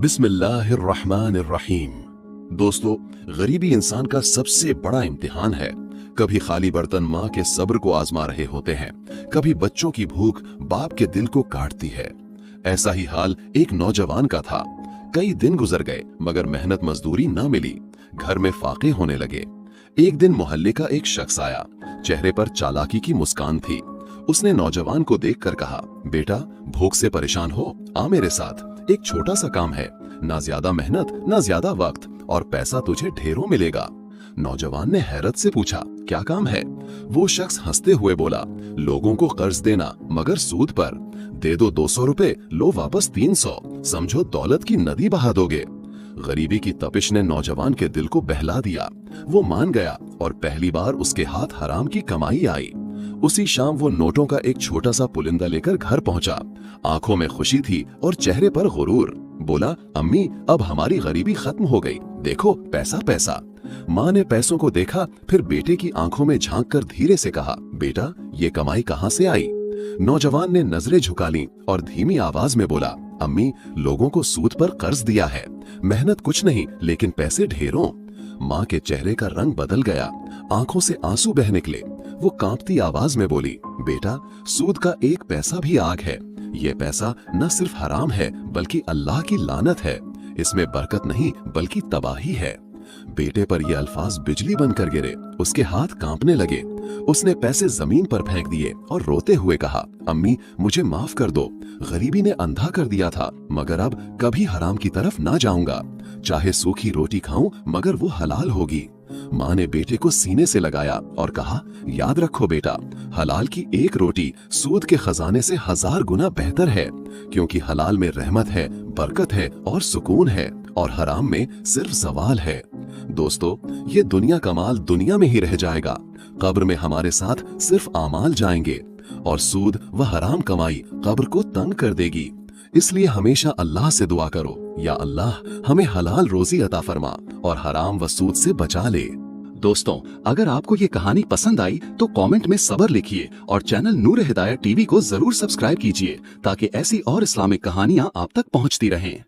बिस्मिल्लाहिर्रहमानिर्रहीम। दोस्तों, गरीबी इंसान का सबसे बड़ा इम्तिहान है। कभी खाली बर्तन माँ के सब्र को आजमा रहे होते हैं, कभी बच्चों की भूख बाप के दिल को काटती है। ऐसा ही हाल एक नौजवान का था। कई दिन गुजर गए मगर मेहनत मजदूरी न मिली। घर में फाके होने लगे। एक दिन मोहल्ले का एक शख्स आया। चेहरे पर चालाकी की मुस्कान थी। उसने नौजवान को देखकर कहा, बेटा भूख से परेशान हो, आ मेरे साथ। एक छोटा सा काम है, ना ज्यादा मेहनत ना ज्यादा वक्त, और पैसा तुझे ढेरों मिलेगा। नौजवान ने हैरत से पूछा, क्या काम है? वो शख्स हंसते हुए बोला, लोगों को कर्ज देना, मगर सूद पर। दे दो 200 रुपए, लो वापस 300। समझो दौलत की नदी बहा दोगे। गरीबी की तपिश ने नौजवान के दिल को बहला दिया। वो मान गया और पहली बार उसके हाथ हराम की कमाई आई। उसी शाम वो नोटों का एक छोटा सा पुलिंदा लेकर घर पहुंचा। आंखों में खुशी थी और चेहरे पर गुरूर। बोला, अम्मी अब हमारी गरीबी खत्म हो गई, देखो पैसा पैसा। माँ ने पैसों को देखा, फिर बेटे की आंखों में झांक कर धीरे से कहा, बेटा ये कमाई कहाँ से आई? नौजवान ने नजरें झुका लीं और धीमी आवाज में बोला, अम्मी लोगों को सूद पर कर्ज दिया है, मेहनत कुछ नहीं लेकिन पैसे ढेरों। माँ के चेहरे का रंग बदल गया, आंखों से आंसू बह निकले। वो कांपती आवाज में बोली, बेटा सूद का एक पैसा भी आग है। ये पैसा न सिर्फ हराम है बल्कि अल्लाह की लानत है। इसमें बरकत नहीं बल्कि तबाही है। बेटे पर ये अल्फाज बिजली बनकर गिरे। उसके हाथ कांपने लगे। उसने पैसे जमीन पर फेंक दिए और रोते हुए कहा, अम्मी मुझे माफ कर दो। गरीबी ने अंधा कर दिया था, मगर अब कभी हराम की तरफ ना जाऊंगा। चाहे सूखी रोटी खाऊं मगर वो हलाल होगी। माँ ने बेटे को सीने से लगाया और कहा, याद रखो बेटा, हलाल की एक रोटी सूद के खजाने से 1000 गुना बेहतर है, क्योंकि हलाल में रहमत है, बरकत है और सुकून है, और हराम में सिर्फ ज़वाल है। दोस्तों, ये दुनिया का माल दुनिया में ही रह जाएगा। कब्र में हमारे साथ सिर्फ आमाल जाएंगे, और सूद व हराम कमाई कब्र को तंग कर देगी। इसलिए हमेशा अल्लाह से दुआ करो, या अल्लाह हमें हलाल रोजी अता फरमा और हराम व सूद से बचा ले। दोस्तों, अगर आपको ये कहानी पसंद आई तो कमेंट में सब्र लिखिए और चैनल नूर हिदायत टीवी को जरूर सब्सक्राइब कीजिए ताकि ऐसी और इस्लामिक कहानियां आप तक पहुंचती रहें।